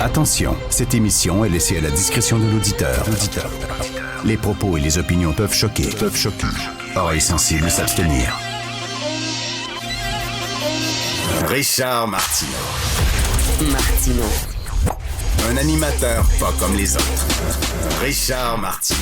Attention, cette émission est laissée à la discrétion de l'auditeur. Les propos et les opinions peuvent choquer. Oreilles sensibles s'abstenir. Richard Martineau. Un animateur pas comme les autres. Richard Martineau.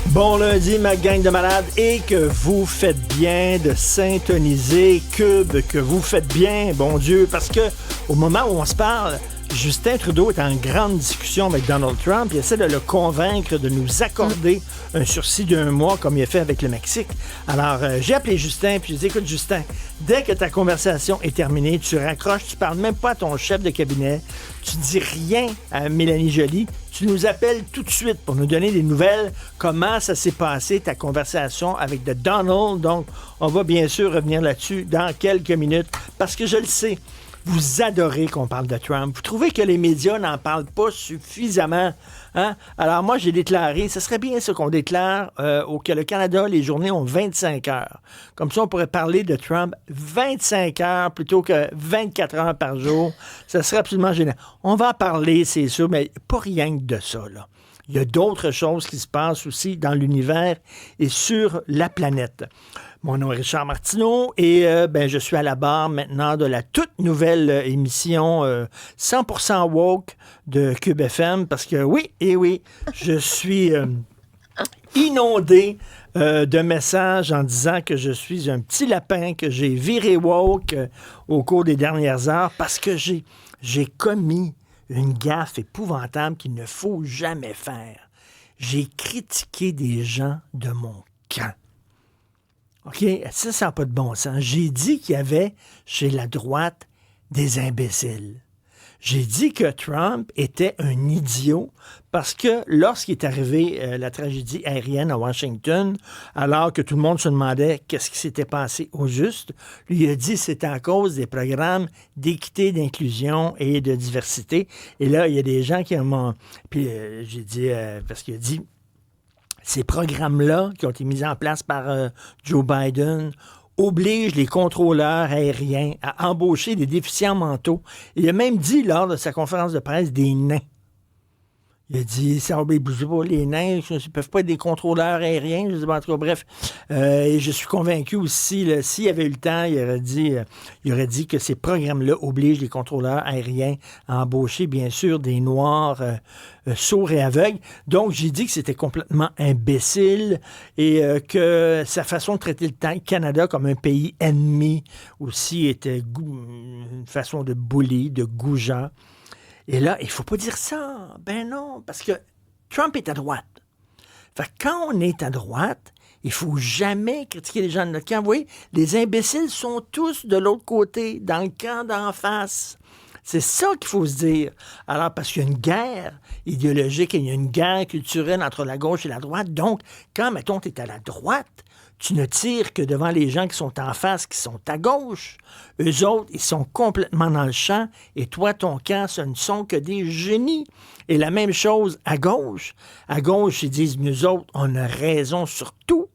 Bon lundi, ma gang de malades, et que vous faites bien de syntoniser Cube, que vous faites bien, bon Dieu, parce que au moment où on se parle, Justin Trudeau est en grande discussion avec Donald Trump. Il essaie de le convaincre de nous accorder un sursis d'1 mois comme il a fait avec le Mexique. Alors, j'ai appelé Justin, puis j'ai dit, écoute Justin, dès que ta conversation est terminée, tu raccroches, tu parles même pas à ton chef de cabinet, tu dis rien à Mélanie Joly, tu nous appelles tout de suite pour nous donner des nouvelles, comment ça s'est passé, ta conversation avec Donald. Donc, on va bien sûr revenir là-dessus dans quelques minutes, parce que je le sais, vous adorez qu'on parle de Trump. Vous trouvez que les médias n'en parlent pas suffisamment. Hein? Alors moi, j'ai déclaré, ce serait bien ce qu'on déclare que le Canada, les journées ont 25 heures. Comme ça, on pourrait parler de Trump 25 heures plutôt que 24 heures par jour. Ça serait absolument génial. On va en parler, c'est sûr, mais pas rien que de ça, là. Il y a d'autres choses qui se passent aussi dans l'univers et sur la planète. Mon nom est Richard Martineau et je suis à la barre maintenant de la toute nouvelle émission 100% woke de Cube FM parce que oui, je suis inondé de messages en disant que je suis un petit lapin, que j'ai viré woke au cours des dernières heures parce que j'ai commis une gaffe épouvantable qu'il ne faut jamais faire. J'ai critiqué des gens de mon camp. OK? Ça n'a pas de bon sens. J'ai dit qu'il y avait chez la droite des imbéciles. J'ai dit que Trump était un idiot parce que lorsqu'il est arrivé la tragédie aérienne à Washington, alors que tout le monde se demandait qu'est-ce qui s'était passé au juste, lui a dit que c'était à cause des programmes d'équité, d'inclusion et de diversité. Et là, il y a des gens qui m'ont... Puis j'ai dit... parce qu'il a dit... Ces programmes-là qui ont été mis en place par Joe Biden obligent les contrôleurs aériens à embaucher des déficients mentaux. Il a même dit lors de sa conférence de presse des nains. Il a dit, ça oblige pas les nains, ils ne peuvent pas être des contrôleurs aériens. Je dis, en tout cas, bref. Et je suis convaincu aussi, là, s'il avait eu le temps, il aurait dit que ces programmes-là obligent les contrôleurs aériens à embaucher, bien sûr, des Noirs sourds et aveugles. Donc, j'ai dit que c'était complètement imbécile et que sa façon de traiter le Canada comme un pays ennemi aussi était une façon de bully, de goujat. Et là, il ne faut pas dire ça. Ben non, parce que Trump est à droite. Fait que quand on est à droite, il ne faut jamais critiquer les gens de notre camp. Vous voyez, les imbéciles sont tous de l'autre côté, dans le camp d'en face. C'est ça qu'il faut se dire. Alors, parce qu'il y a une guerre idéologique et il y a une guerre culturelle entre la gauche et la droite. Donc, quand, mettons, tu es à la droite, tu ne tires que devant les gens qui sont en face, qui sont à gauche. Eux autres, ils sont complètement dans le champ. Et toi, ton camp, ce ne sont que des génies. Et la même chose à gauche. À gauche, ils disent, nous autres, on a raison sur tout.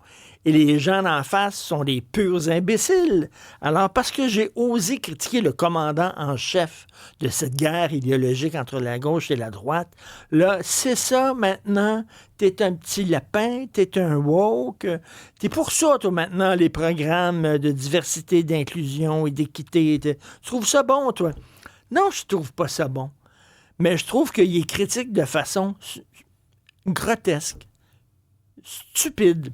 Et les gens d'en face sont des purs imbéciles. Alors, parce que j'ai osé critiquer le commandant en chef de cette guerre idéologique entre la gauche et la droite, là, c'est ça maintenant. T'es un petit lapin, t'es un woke. T'es pour ça, toi, maintenant, les programmes de diversité, d'inclusion et d'équité. Tu trouves ça bon, toi? Non, je trouve pas ça bon. Mais je trouve qu'il est critique de façon grotesque, stupide,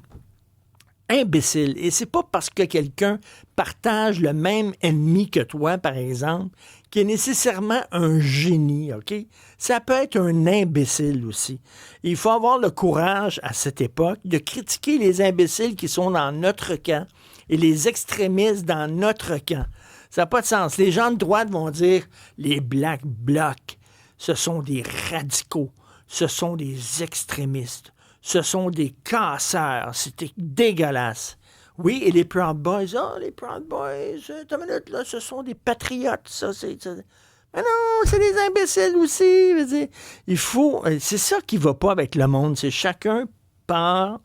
imbécile. Et c'est pas parce que quelqu'un partage le même ennemi que toi, par exemple, qu'il est nécessairement un génie, OK? Ça peut être un imbécile aussi. Il faut avoir le courage, à cette époque, de critiquer les imbéciles qui sont dans notre camp et les extrémistes dans notre camp. Ça n'a pas de sens. Les gens de droite vont dire « les Black Blocs, ce sont des radicaux, ce sont des extrémistes. » Ce sont des casseurs. C'était dégueulasse. Oui, et les Proud Boys. Les Proud Boys, attends une minute, là, ce sont des patriotes, ça. Mais non, c'est des imbéciles aussi. Je veux dire, il faut... C'est ça qui va pas avec le monde. C'est chacun part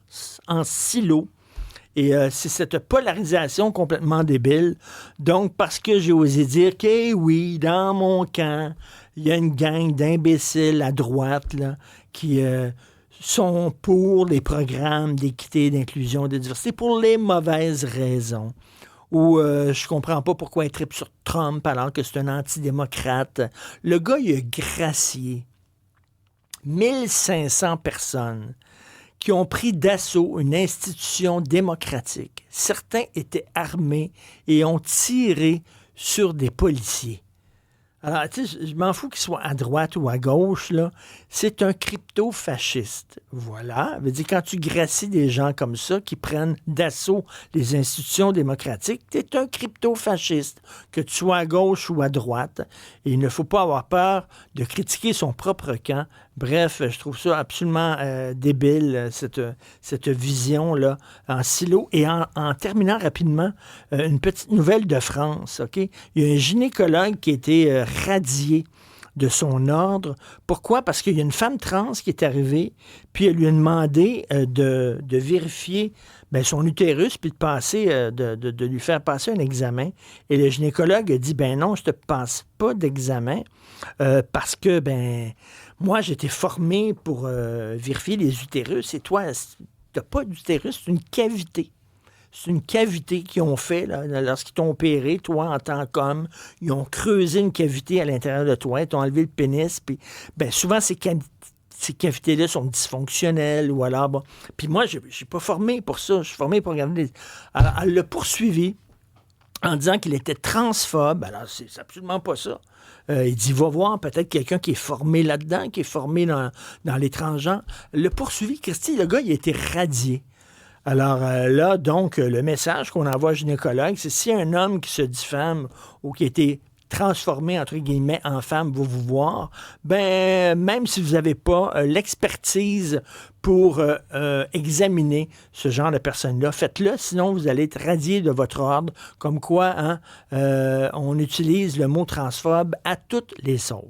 en silo Et c'est cette polarisation complètement débile. Donc, parce que j'ai osé dire que oui, dans mon camp, il y a une gang d'imbéciles à droite là, qui sont pour les programmes d'équité, d'inclusion, de diversité pour les mauvaises raisons. Ou je comprends pas pourquoi il tripe sur Trump alors que c'est un antidémocrate. Le gars, il a gracié 1500 personnes qui ont pris d'assaut une institution démocratique. Certains étaient armés et ont tiré sur des policiers. Alors, tu sais, je m'en fous qu'il soit à droite ou à gauche, là. C'est un crypto-fasciste. Voilà. Ça veut dire, quand tu gracies des gens comme ça, qui prennent d'assaut les institutions démocratiques, tu es un crypto-fasciste. Que tu sois à gauche ou à droite. Et il ne faut pas avoir peur de critiquer son propre camp. Bref, je trouve ça absolument débile, cette vision-là, en silo. Et en terminant rapidement, une petite nouvelle de France, OK? Il y a un gynécologue qui a été radié de son ordre. Pourquoi? Parce qu'il y a une femme trans qui est arrivée, puis elle lui a demandé de vérifier son utérus, puis de lui faire passer un examen. Et le gynécologue a dit, non, je te passe pas d'examen, parce que, moi, j'étais formé pour vérifier les utérus, et toi, t'as pas d'utérus, c'est une cavité. C'est une cavité qu'ils ont fait là, lorsqu'ils t'ont opéré, toi, en tant qu'homme. Ils ont creusé une cavité à l'intérieur de toi, ils t'ont enlevé le pénis. Puis, souvent, ces cavités-là sont dysfonctionnelles. Ou alors, bon. Puis moi, je ne suis pas formé pour ça. Je suis formé pour regarder les... Alors, elle l'a poursuivi en disant qu'il était transphobe. Alors, c'est absolument pas ça. Il dit, va voir peut-être quelqu'un qui est formé là-dedans, qui est formé dans les transgenres. Elle l'a poursuivi. Christy, le gars, il a été radié. Alors là, donc, le message qu'on envoie au gynécologue, c'est si un homme qui se dit femme ou qui a été transformé, entre guillemets, en femme va vous voir, même si vous n'avez pas l'expertise pour examiner ce genre de personne-là, faites-le, sinon vous allez être radié de votre ordre, comme quoi on utilise le mot transphobe à toutes les sauces.